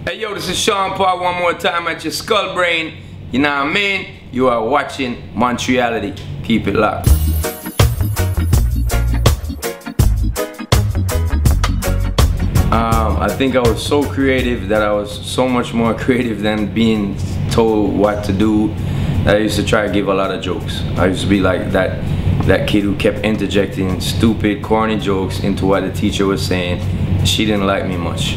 Hey yo, this is Sean Paul one more time at your skull brain. You know what I mean? You are watching Montreality. Keep it locked. I think I was so creative that I was so much more creative than being told what to do. I used to try to give a lot of jokes. I used to be like that kid who kept interjecting stupid, corny jokes into what the teacher was saying. She didn't like me much.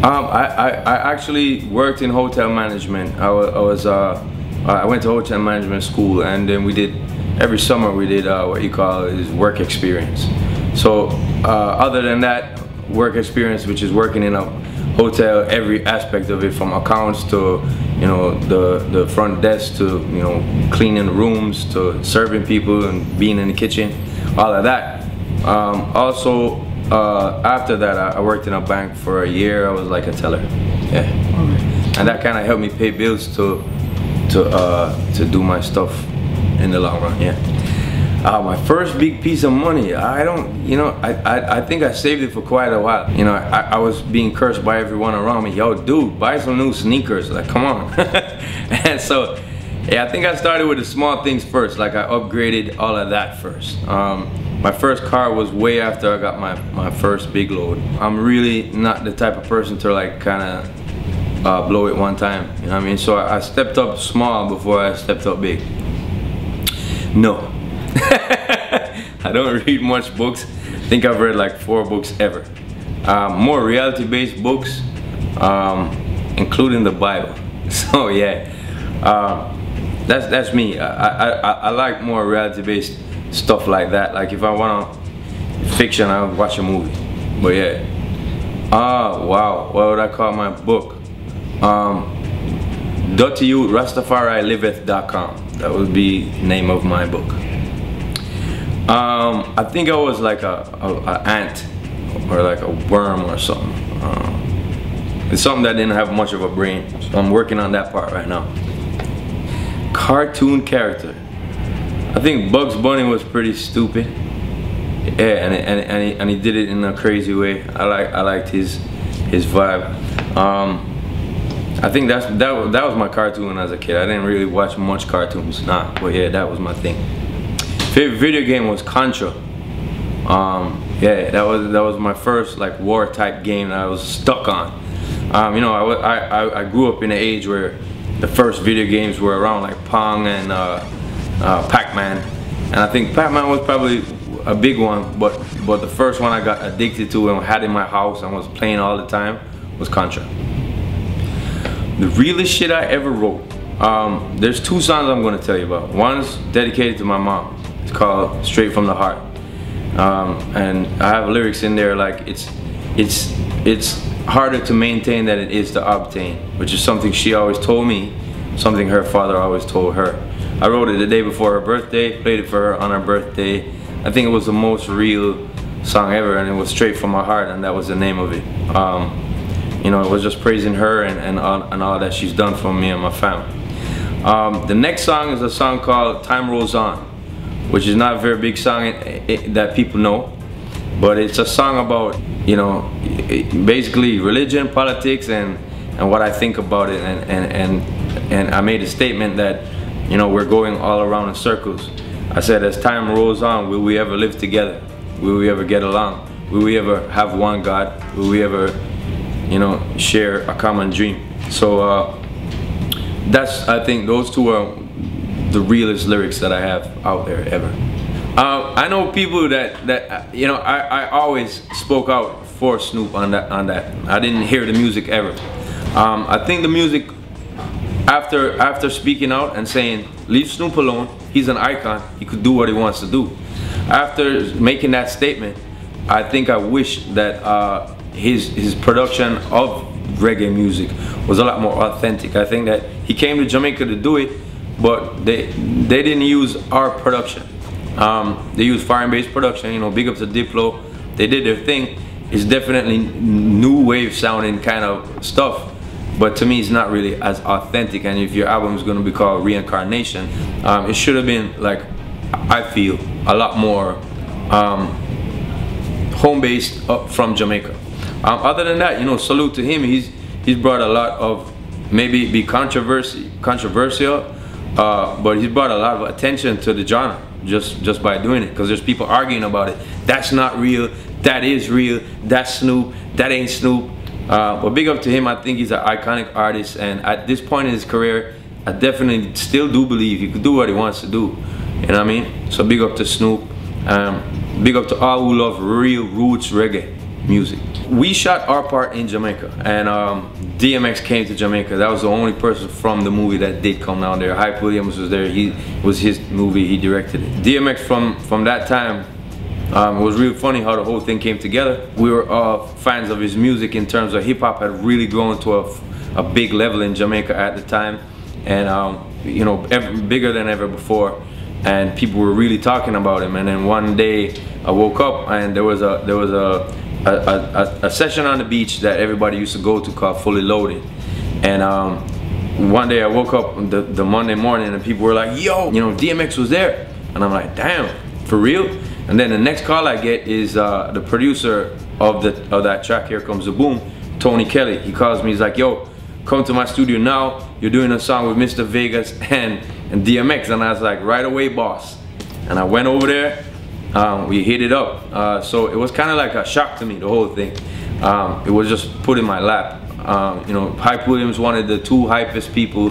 I actually worked in hotel management. I went to hotel management school, and then every summer we did what you call is work experience. So other than that work experience, which is working in a hotel, every aspect of it, from accounts to the front desk to cleaning the rooms to serving people and being in the kitchen, all of that. Also after that I worked in a bank for a year. I was like a teller, yeah. And that kind of helped me pay bills to do my stuff in the long run, yeah. My first big piece of money, I think I saved it for quite a while. I was being cursed by everyone around me. Yo, dude, buy some new sneakers, like, come on. And so, yeah, I think I started with the small things first. Like, I upgraded all of that first. My first car was way after I got my first big load. I'm really not the type of person to like kind of blow it one time, you know what I mean? So I stepped up small before I stepped up big. No. I don't read much books. I think I've read like 4 books ever. More reality-based books, including the Bible. So yeah, that's me. I like more reality-based stuff like that. Like if I want fiction, I would watch a movie. But yeah. Wow, what would I call my book? .rastafari-liveth.com. That would be the name of my book. I think I was like a ant or like a worm or something. It's something that didn't have much of a brain, so I'm working on that part right now. Cartoon character. I think Bugs Bunny was pretty stupid. Yeah, and he did it in a crazy way. I liked his vibe. I think that was my cartoon as a kid. I didn't really watch much cartoons, nah, but yeah, that was my thing. Favorite video game was Contra. Yeah, that was my first like war type game that I was stuck on. I grew up in an age where the first video games were around, like Pong and Pac-Man, and I think Pac-Man was probably a big one, but the first one I got addicted to and had in my house and was playing all the time was Contra. The realest shit I ever wrote. There's 2 songs I'm gonna tell you about. One's dedicated to my mom. It's called Straight from the Heart. And I have lyrics in there like it's harder to maintain than it is to obtain, which is something she always told me, something her father always told her. I wrote it the day before her birthday, played it for her on her birthday. I think it was the most real song ever, and it was straight from my heart, and that was the name of it. It was just praising her and all that she's done for me and my family. The next song is a song called Time Rolls On, which is not a very big song that people know, but it's a song about, basically religion, politics, and what I think about it, and I made a statement that, we're going all around in circles. I said, as time rolls on, will we ever live together? Will we ever get along? Will we ever have one God? Will we ever, share a common dream? So I think those 2 are the realest lyrics that I have out there ever. I know people that I always spoke out for Snoop on that. I didn't hear the music ever. I think the music, after speaking out and saying leave Snoop alone, he's an icon, he could do what he wants to do. After making that statement, I think I wish that his production of reggae music was a lot more authentic. I think that he came to Jamaica to do it, but they didn't use our production. They used foreign-based production, big up to Diplo. They did their thing. It's definitely new wave sounding kind of stuff, but to me it's not really as authentic. And if your album is going to be called Reincarnation, it should have been, like, I feel, a lot more home-based from Jamaica. Other than that, you know, salute to him. He's brought a lot of, maybe be controversial, but he's brought a lot of attention to the genre just by doing it, because there's people arguing about it. That's not real, that is real, that's Snoop, that ain't Snoop. But big up to him. I think he's an iconic artist, and at this point in his career, I definitely still do believe he could do what he wants to do. You know what I mean? So big up to Snoop. Big up to all who love real roots reggae music. We shot our part in Jamaica, and DMX came to Jamaica. That was the only person from the movie that did come down there. Hype Williams was there. It was his movie, he directed it. DMX from that time, it was really funny how the whole thing came together. We were all fans of his music in terms of hip hop had really grown to a big level in Jamaica at the time, and you know, bigger than ever before. And people were really talking about him. And then one day I woke up and there was a session on the beach that everybody used to go to called Fully Loaded. And one day I woke up the Monday morning and people were like, yo, you know, DMX was there. And I'm like, damn, for real? And then the next call I get is the producer of that track, Here Comes the Boom, Tony Kelly. He calls me, he's like, yo, come to my studio now. You're doing a song with Mr. Vegas and DMX. And I was like, right away, boss. And I went over there, we hit it up. So it was kind of like a shock to me, the whole thing. It was just put in my lap. You know, Hype Williams, one of the two hypest people,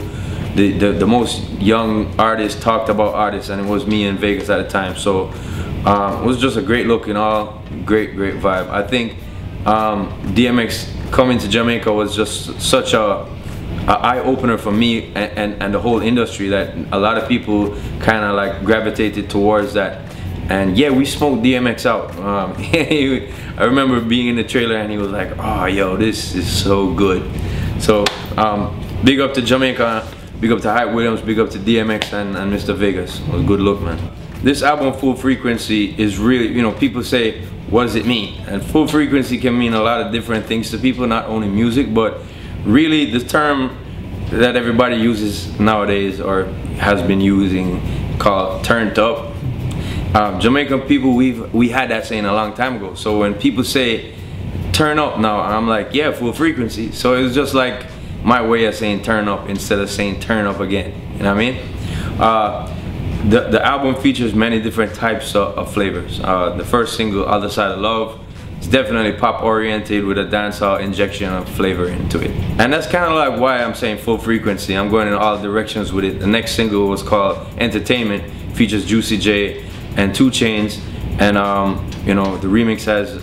the most young artists, talked about artists, and it was me in Vegas at the time. So it was just a great look and all, great vibe. I think DMX coming to Jamaica was just such a eye-opener for me and the whole industry, that a lot of people kind of like gravitated towards that. And yeah, we smoked DMX out. I remember being in the trailer and he was like, oh yo, this is so good. So big up to Jamaica, big up to Hype Williams, big up to DMX and Mr. Vegas. It was a good look, man. This album, Full Frequency, is really, you know, people say, what does it mean? And full frequency can mean a lot of different things to people, not only music, but really the term that everybody uses nowadays, or has been using, called turned up. Jamaican people, we had that saying a long time ago. So when people say turn up now, I'm like, yeah, full frequency. So it's just like my way of saying turn up instead of saying turn up again. You know what I mean? The album features many different types of flavors. The first single, Other Side of Love, is definitely pop oriented with a dancehall injection of flavor into it. And that's kind of like why I'm saying full frequency. I'm going in all directions with it. The next single was called Entertainment, features Juicy J and 2 Chainz, and you know, the remix has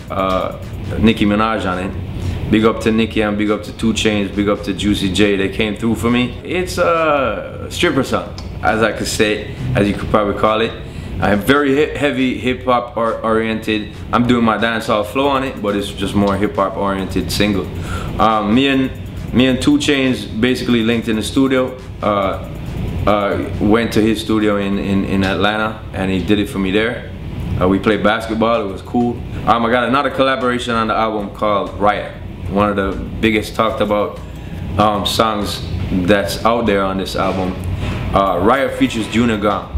Nicki Minaj on it. Big up to Nicki and big up to 2 Chainz, big up to Juicy J. They came through for me. It's a stripper song, as I could say, as you could probably call it. I'm very heavy hip-hop oriented. I'm doing my dancehall flow on it, but it's just more hip-hop oriented single. Me and 2 Chainz basically linked in the studio. Went to his studio in Atlanta, and he did it for me there. We played basketball, it was cool. I got another collaboration on the album called Riot, one of the biggest talked about songs that's out there on this album. Riot features Junior Gong,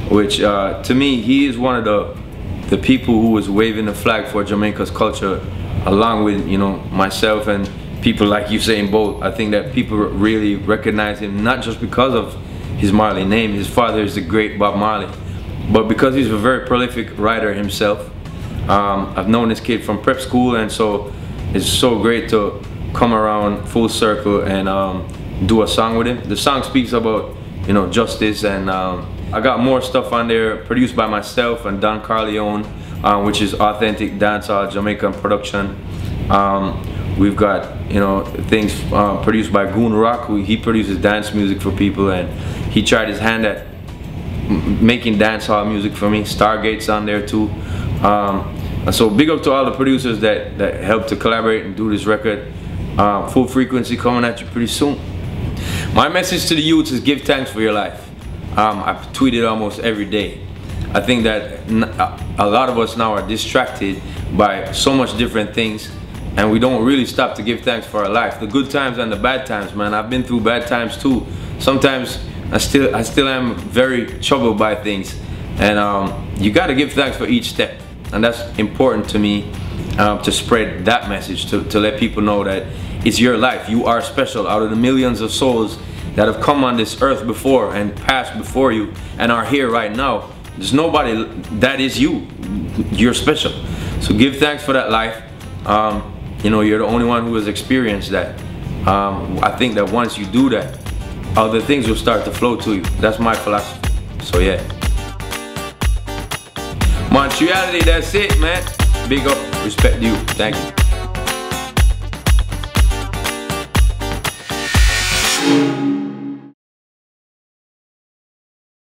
which to me, he is one of the people who was waving the flag for Jamaica's culture, along with, you know, myself and people like Usain Bolt. I think that people really recognize him, not just because of his Marley name. His father is the great Bob Marley, but because he's a very prolific writer himself. I've known this kid from prep school, and so it's so great to come around full circle and do a song with him. The song speaks about, you know, justice, and I got more stuff on there produced by myself and Don Carleone, which is authentic dancehall Jamaican production. We've got, you know, things produced by Goon Rock, who he produces dance music for people, and he tried his hand at making dancehall music for me. Stargate's on there too. And so big up to all the producers that helped to collaborate and do this record. Full Frequency coming at you pretty soon. My message to the youths is give thanks for your life. I tweet it almost every day. I think that a lot of us now are distracted by so much different things, and we don't really stop to give thanks for our life. The good times and the bad times, man. I've been through bad times too. Sometimes I still am very troubled by things, and you got to give thanks for each step, and that's important to me. to spread that message, to let people know that it's your life. You are special. Out of the millions of souls that have come on this earth before and passed before you and are here right now, there's nobody that is you. You're special. So give thanks for that life. You know, you're the only one who has experienced that. I think that once you do that, other things will start to flow to you. That's my philosophy. So yeah. Montreality, that's it, man. Big up, respect you. Thank you.